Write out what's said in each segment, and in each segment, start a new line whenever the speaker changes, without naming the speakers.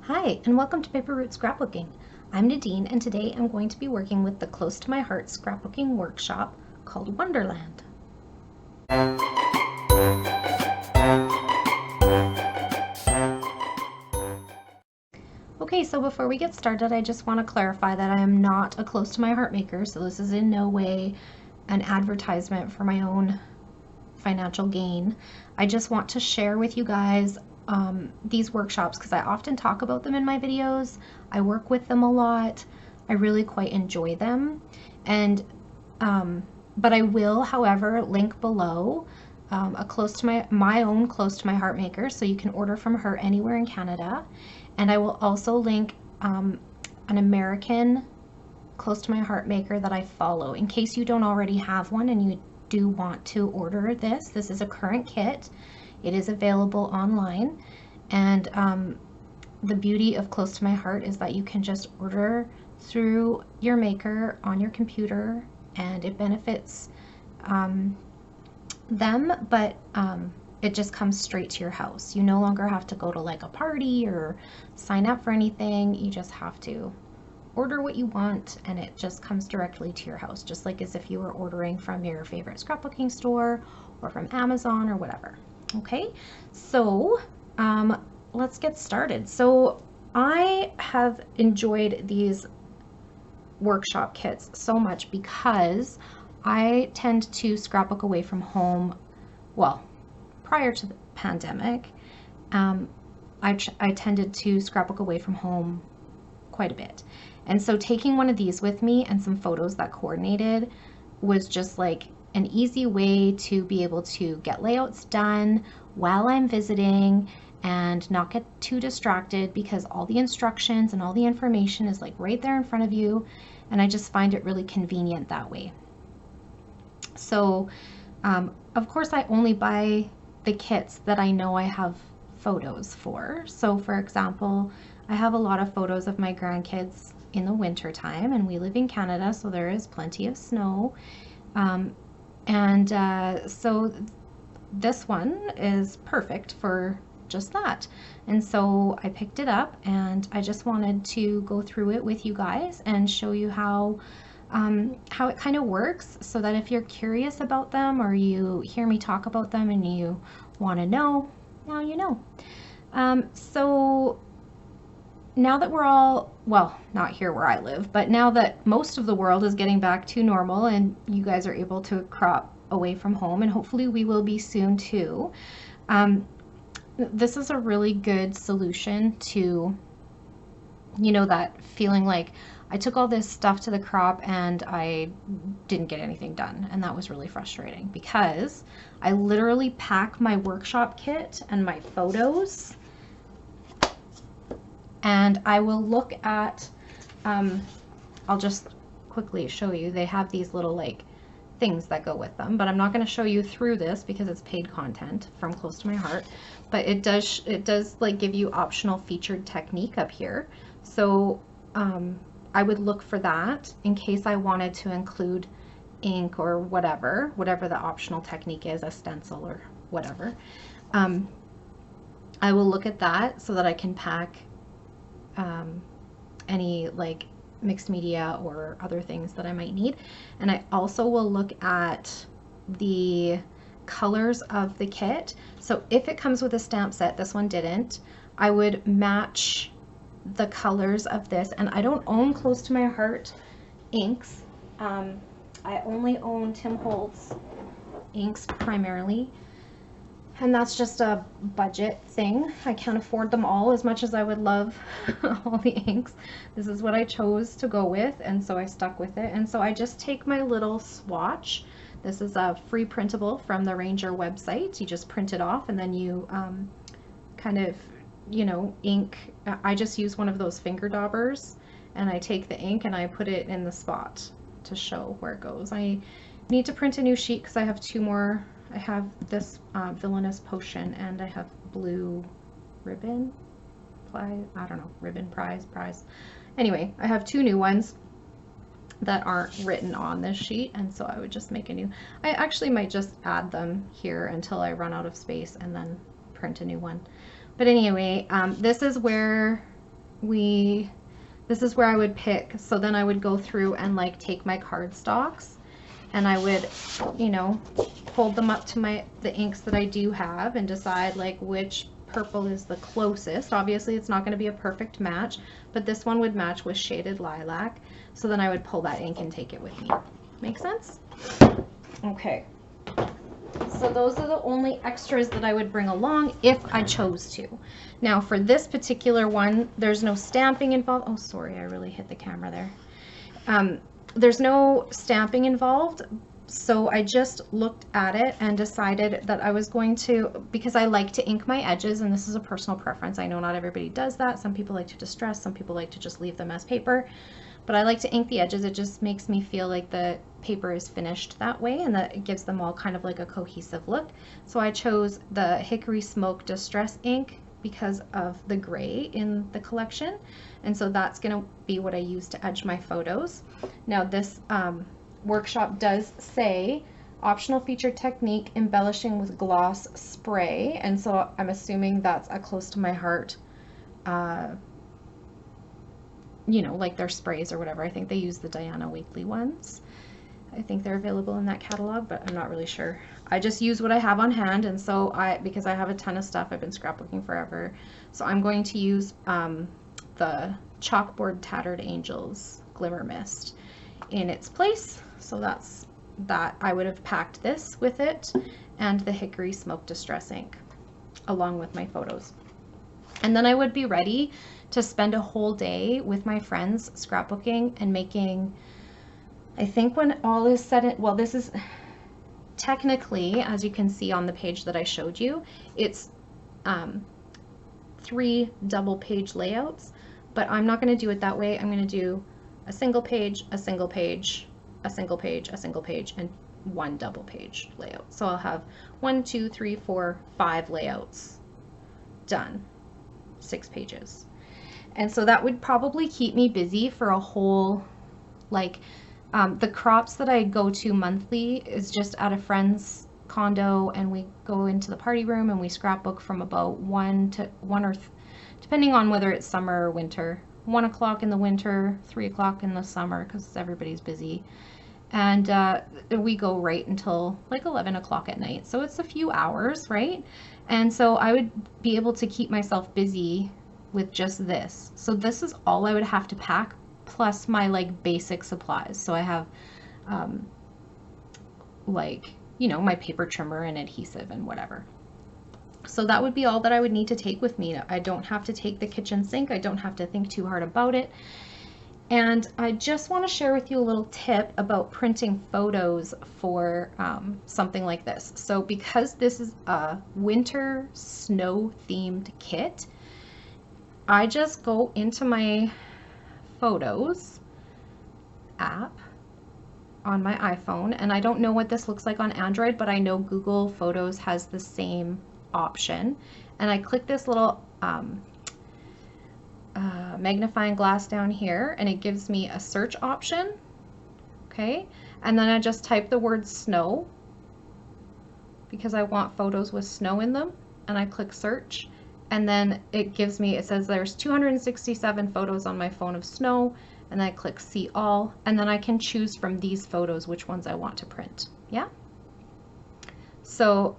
Hi, and welcome to Paper Route Scrapbooking. I'm Nadine, and today I'm going to be working with the close to my heart scrapbooking workshop called Wonderland. Okay, so before we get started, I just want to clarify that I am not a close to my heart maker, so this is in no way an advertisement for my own financial gain. I just want to share with you guys these workshops because I often talk about them in my videos. I work with them a lot. I really quite enjoy them. And but I will, however, link below a close to my own close to my heart maker, so you can order from her anywhere in Canada. And I will also link an American close to my heart maker that I follow in case you don't already have one and you do want to order this. This is a current kit. It is available online, and the beauty of Close to My Heart is that you can just order through your maker on your computer, and it benefits them, but it just comes straight to your house. You no longer have to go to like a party or sign up for anything. You just have to order what you want, and it just comes directly to your house, just like as if you were ordering from your favorite scrapbooking store or from Amazon or whatever. Okay, so let's get started. So I have enjoyed these workshop kits so much because I tend to scrapbook away from home. Well, prior to the pandemic, I tended to scrapbook away from home quite a bit. And so taking one of these with me and some photos that coordinated was just like an easy way to be able to get layouts done while I'm visiting and not get too distracted, because all the instructions and all the information is like right there in front of you, and I just find it really convenient that way. So of course I only buy the kits that I know I have photos for. So for example, I have a lot of photos of my grandkids in the winter time, and we live in Canada, so there is plenty of snow. So this one is perfect for just that. And so I picked it up, and I just wanted to go through it with you guys and show you how it kind of works, so that if you're curious about them or you hear me talk about them and you want to know, now you know. So now that we're all, well, not here where I live, but now that most of the world is getting back to normal and you guys are able to crop away from home, and hopefully we will be soon too, this is a really good solution to, you know, that feeling like I took all this stuff to the crop and I didn't get anything done, and that was really frustrating, because I literally pack my workshop kit and my photos, and I will look at, I'll just quickly show you, they have these little like things that go with them, but I'm not going to show you through this because it's paid content from Close to My Heart, but it does like give you optional featured technique up here. So I would look for that in case I wanted to include ink or whatever the optional technique is, a stencil or whatever. I will look at that so that I can pack any like mixed media or other things that I might need. And I also will look at the colors of the kit. So if it comes with a stamp set, this one didn't, I would match the colors of this. And I don't own Close to My Heart inks. I only own Tim Holtz inks primarily, and that's just a budget thing. I can't afford them all as much as I would love all the inks. This is what I chose to go with, and so I stuck with it. And so I just take my little swatch. This is a free printable from the Ranger website. You just print it off, and then you kind of, you know, ink. I just use one of those finger daubers, and I take the ink and I put it in the spot to show where it goes. I need to print a new sheet because I have two more. I have this Villainous Potion, and I have Blue Ribbon, I don't know, Ribbon Prize. Anyway, I have two new ones that aren't written on this sheet, and so I would just make a new. I actually might just add them here until I run out of space and then print a new one. But anyway, this is where this is where I would pick. So then I would go through and like take my cardstocks and I would, you know, hold them up to the inks that I do have and decide like which purple is the closest. Obviously it's not going to be a perfect match, but this one would match with Shaded Lilac. So then I would pull that ink and take it with me. Make sense? Okay. So those are the only extras that I would bring along if I chose to. Now for this particular one, there's no stamping involved. Oh, sorry, I really hit the camera there. There's no stamping involved, so I just looked at it and decided that I was going to, because I like to ink my edges, and this is a personal preference. I know not everybody does that. Some people like to distress, some people like to just leave them as paper, but I like to ink the edges. It just makes me feel like the paper is finished that way, and that it gives them all kind of like a cohesive look. So I chose the Hickory Smoke Distress ink because of the gray in the collection, and so that's going to be what I use to edge my photos. Now this workshop does say optional feature technique, embellishing with gloss spray, and so I'm assuming that's a close to my heart, you know, like their sprays or whatever. I think they use the Diana Weekly ones. I think they're available in that catalog, but I'm not really sure. I just use what I have on hand, and so because I have a ton of stuff, I've been scrapbooking forever, so I'm going to use the Chalkboard Tattered Angels Glimmer Mist in its place. So that I would have packed this with it, and the Hickory Smoke Distress ink along with my photos. And then I would be ready to spend a whole day with my friends scrapbooking and making, I think when all is said, well, this is technically, as you can see on the page that I showed you, it's 3 double page layouts, but I'm not going to do it that way. I'm going to do a single page, a single page, a single page, a single page, and 1 double page layout. So I'll have 1, 2, 3, 4, 5 layouts done, 6 pages. And so that would probably keep me busy for a whole, like, the crops that I go to monthly is just at a friend's condo, and we go into the party room and we scrapbook from about 1 or depending on whether it's summer or winter, 1 o'clock in the winter, 3 o'clock in the summer, because everybody's busy. And we go right until like 11 o'clock at night. So it's a few hours, right? And so I would be able to keep myself busy with just this. So this is all I would have to pack, plus my like basic supplies. So I have like, you know, my paper trimmer and adhesive and whatever. So that would be all that I would need to take with me. I don't have to take the kitchen sink. I don't have to think too hard about it. And I just want to share with you a little tip about printing photos for something like this. So because this is a winter snow themed kit, I just go into my Photos app on my iPhone, and I don't know what this looks like on Android, but I know Google Photos has the same option, and I click this little magnifying glass down here, and it gives me a search option. Okay, and then I just type the word snow because I want photos with snow in them, and I click search, and then it gives me, it says there's 267 photos on my phone of snow, and then I click see all, and then I can choose from these photos which ones I want to print. Yeah, so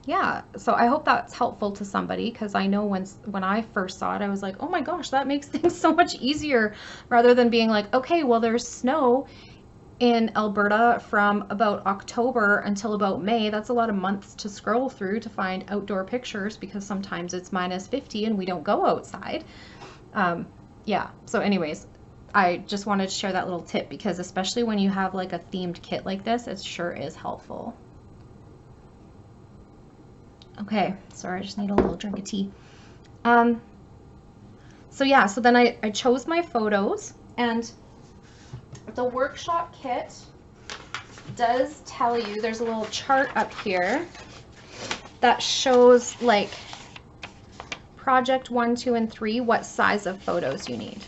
yeah, so I hope that's helpful to somebody, because I know when I first saw it, I was like, oh my gosh, that makes things so much easier, rather than being like, okay, well, there's snow in Alberta from about October until about May. That's a lot of months to scroll through to find outdoor pictures, because sometimes it's -50 and we don't go outside. Yeah, so anyways, I just wanted to share that little tip, because especially when you have like a themed kit like this, it sure is helpful. Okay, sorry, I just need a little drink of tea. So yeah, so then I chose my photos, and the workshop kit does tell you, there's a little chart up here that shows like project 1, 2, and 3, what size of photos you need.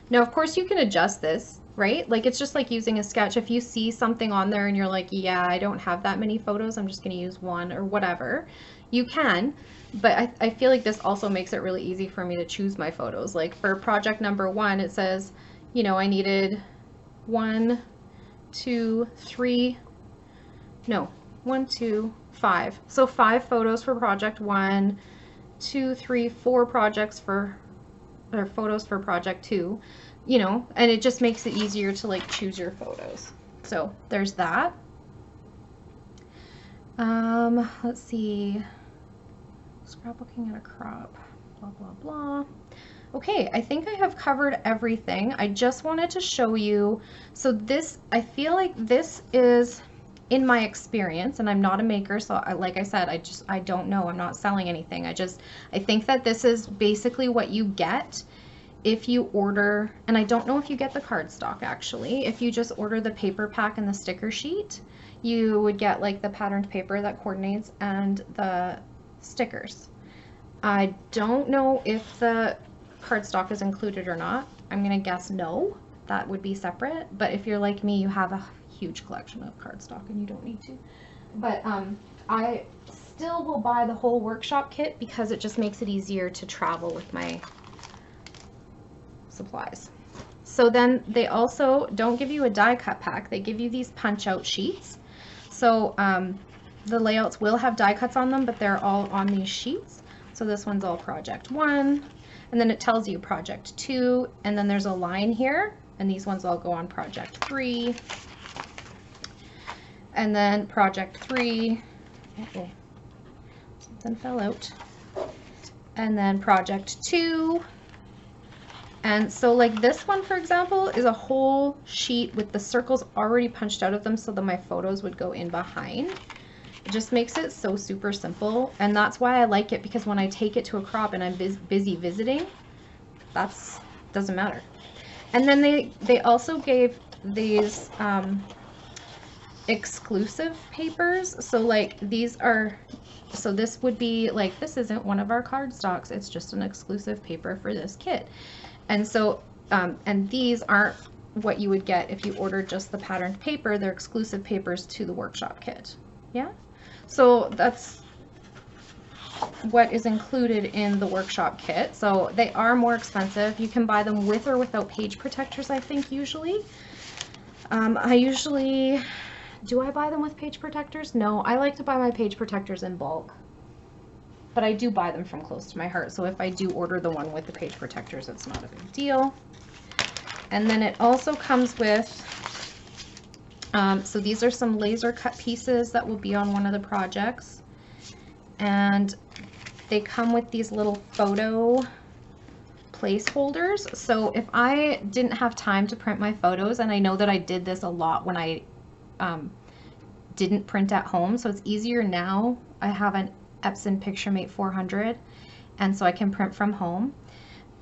Now, of course, you can adjust this right? Like it's just like using a sketch. If you see something on there and you're like, yeah, I don't have that many photos, I'm just going to use one or whatever, you can. But I feel like this also makes it really easy for me to choose my photos. Like for project number 1, it says, you know, I needed 1, 2, 3, no, 1, 2, 5. So 5 photos for project 1, 2, 3, 4 projects for, or photos for project 2, you know, and it just makes it easier to like choose your photos. So there's that. Let's see, scrapbooking at a crop, blah, blah, blah. Okay, I think I have covered everything. I just wanted to show you, so this, I feel like this is, in my experience, and I'm not a maker, so like I said, I don't know, I'm not selling anything. I think that this is basically what you get if you order, and I don't know if you get the cardstock actually, if you just order the paper pack and the sticker sheet, you would get like the patterned paper that coordinates and the stickers. I don't know if the cardstock is included or not. I'm gonna guess no, that would be separate, but if you're like me, you have a huge collection of cardstock and you don't need to. But I still will buy the whole workshop kit because it just makes it easier to travel with my supplies. So then they also don't give you a die cut pack, they give you these punch out sheets. So the layouts will have die cuts on them, but they're all on these sheets. So this one's all project 1, and then it tells you project 2, and then there's a line here, and these ones all go on project 3, and then project 3, uh-oh, something fell out, and then project 2. And so like this one, for example, is a whole sheet with the circles already punched out of them so that my photos would go in behind. It just makes it so super simple, and that's why I like it, because when I take it to a crop and I'm busy visiting, that's doesn't matter. And then they also gave these exclusive papers. So like these are, so this would be like, this isn't one of our cardstocks, it's just an exclusive paper for this kit. And so, and these aren't what you would get if you ordered just the patterned paper, they're exclusive papers to the workshop kit. Yeah? So that's what is included in the workshop kit. So they are more expensive. You can buy them with or without page protectors, I think, usually. Do I buy them with page protectors? No, I like to buy my page protectors in bulk. But I do buy them from close to my heart. So if I do order the one with the page protectors, it's not a big deal. And then it also comes with, so these are some laser cut pieces that will be on one of the projects. And they come with these little photo placeholders. So if I didn't have time to print my photos, and I know that I did this a lot when I didn't print at home, so it's easier now. I have an Epson PictureMate 400, and so I can print from home.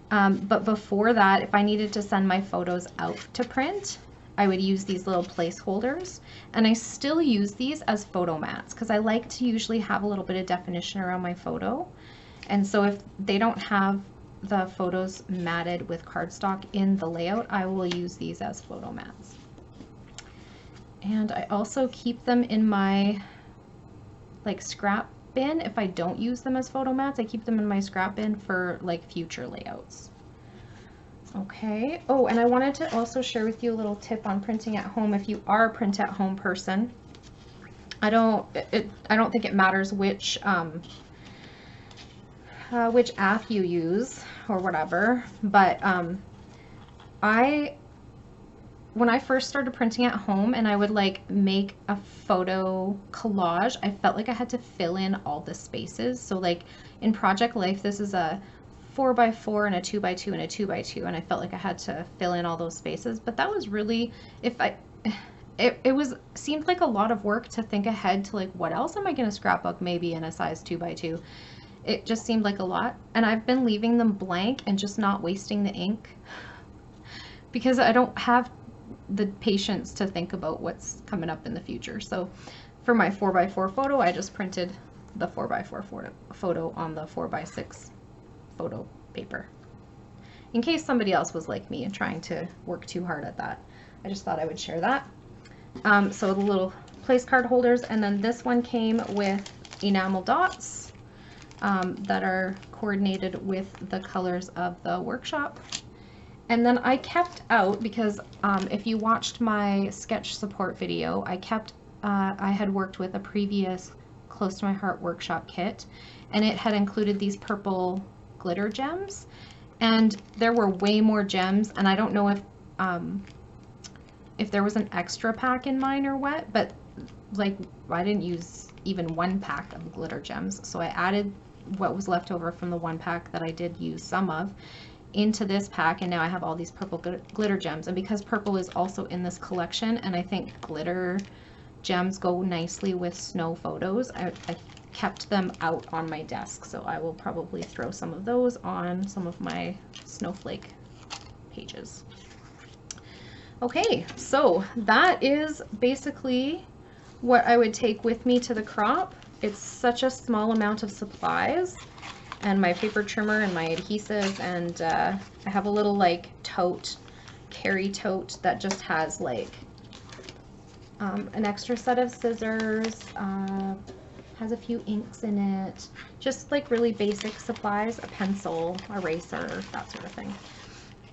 But before that, if I needed to send my photos out to print, I would use these little placeholders, and I still use these as photo mats because I like to usually have a little bit of definition around my photo. And so if they don't have the photos matted with cardstock in the layout, I will use these as photo mats. And I also keep them in my like scrap bin. If I don't use them as photo mats, I keep them in my scrap bin for like future layouts. Okay. Oh, and I wanted to also share with you a little tip on printing at home. If you are a print at home person, I don't think it matters which app you use or whatever, but when I first started printing at home and I would like make a photo collage, I felt like I had to fill in all the spaces. So like in Project Life, this is a 4x4 and a 2x2 and a 2x2, and I felt like I had to fill in all those spaces. But that was really, seemed like a lot of work to think ahead to like, what else am I going to scrapbook maybe in a size 2x2? It just seemed like a lot, and I've been leaving them blank and just not wasting the ink because I don't have the patience to think about what's coming up in the future. So for my 4x4 photo, I just printed the 4x4 photo on the 4x6 photo paper in case somebody else was like me and trying to work too hard at that. I just thought I would share that. So the little place card holders, and then this one came with enamel dots that are coordinated with the colors of the workshop. And then I kept out, because if you watched my sketch support video, I had worked with a previous Close to My Heart workshop kit, and it had included these purple glitter gems, and there were way more gems, and I don't know if there was an extra pack in mine or what, but like I didn't use even one pack of glitter gems, so I added what was left over from the one pack that I did use some of into this pack, and now I have all these purple glitter gems. And because purple is also in this collection, and I think glitter gems go nicely with snow photos, I kept them out on my desk, so I will probably throw some of those on some of my snowflake pages. Okay, so that is basically what I would take with me to the crop. It's such a small amount of supplies, and my paper trimmer and my adhesive, and I have a little like tote, carry tote that just has like an extra set of scissors, has a few inks in it, just like really basic supplies, a pencil, eraser, that sort of thing.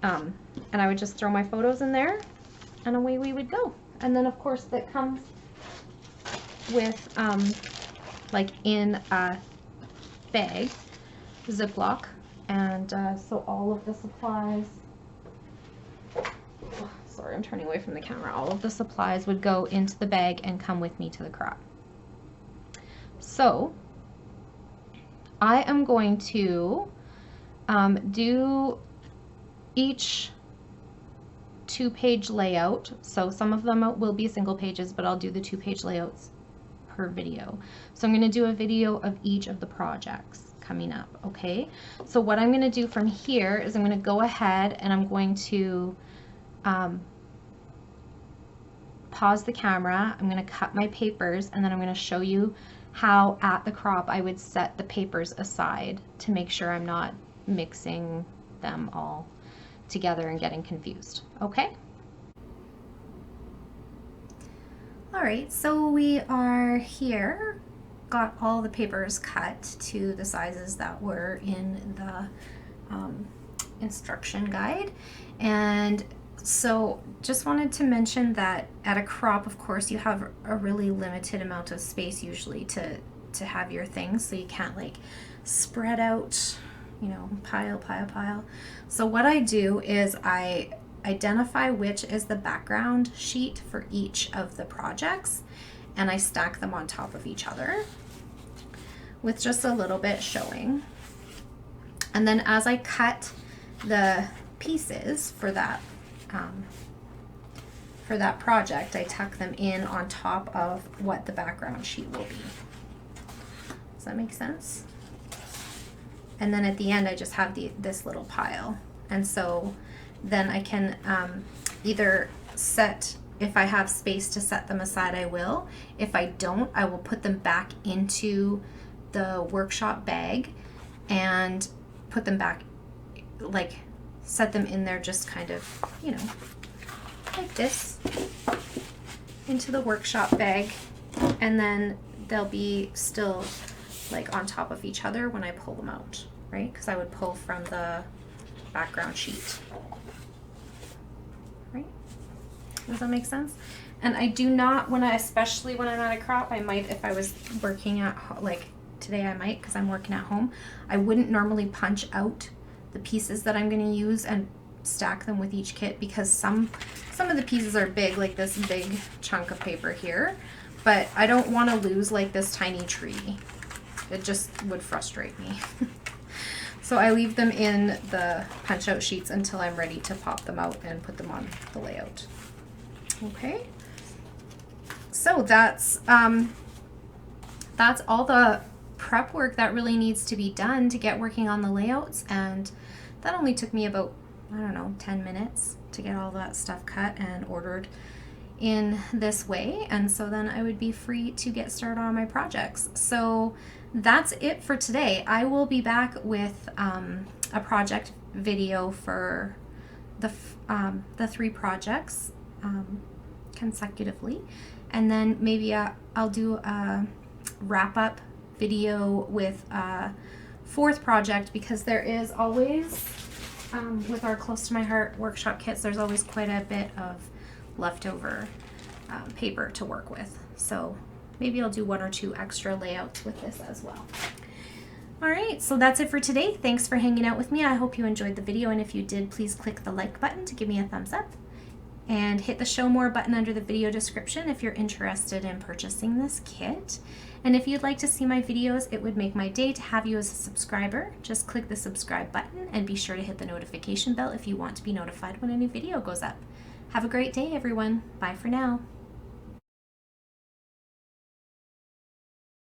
And I would just throw my photos in there, and away we would go. And then of course that comes with like in a bag, Ziploc, and so all of the supplies, oh, sorry, I'm turning away from the camera, all of the supplies would go into the bag and come with me to the crop. So I am going to do each 2-page layout. So some of them will be single pages, but I'll do the 2-page layouts per video. So I'm going to do a video of each of the projects coming up. Okay, so what I'm going to do from here is I'm going to go ahead and I'm going to pause the camera. I'm going to cut my papers, and then I'm going to show you how at the crop I would set the papers aside to make sure I'm not mixing them all together and getting confused. Okay? Alright, so we are here, got all the papers cut to the sizes that were in the instruction guide, and so just wanted to mention that at a crop, of course, you have a really limited amount of space usually to have your things, so you can't like spread out, you know, pile. So what I do is I identify which is the background sheet for each of the projects, and I stack them on top of each other with just a little bit showing. And then as I cut the pieces for that project, I tuck them in on top of what the background sheet will be. Does that make sense? And then at the end I just have this little pile, and so then I can either set, if I have space to set them aside, I will. If I don't, I will put them back into the workshop bag and put them back, like set them in there just kind of, you know, like this, into the workshop bag, and then they'll be still like on top of each other when I pull them out, right? Because I would pull from the background sheet, right? Does that make sense? And I do not, especially when I'm at a crop, I might, if I was working at, like today I might, because I'm working at home, I wouldn't normally punch out the pieces that I'm going to use and stack them with each kit, because some of the pieces are big, like this big chunk of paper here, but I don't want to lose like this tiny tree. It just would frustrate me. So I leave them in the punch out sheets until I'm ready to pop them out and put them on the layout. Okay, so that's all the prep work that really needs to be done to get working on the layouts, and that only took me about, I don't know, 10 minutes to get all that stuff cut and ordered in this way, and so then I would be free to get started on my projects. So that's it for today. I will be back with a project video for the 3 projects consecutively. And then maybe I'll do a wrap-up video with a fourth project, because there is always, with our Close to My Heart workshop kits, there's always quite a bit of leftover paper to work with. So maybe I'll do one or two extra layouts with this as well. All right, so that's it for today. Thanks for hanging out with me. I hope you enjoyed the video, and if you did, please click the like button to give me a thumbs up. And hit the show more button under the video description if you're interested in purchasing this kit. And if you'd like to see my videos, it would make my day to have you as a subscriber. Just click the subscribe button and be sure to hit the notification bell if you want to be notified when a new video goes up. Have a great day, everyone. Bye for now.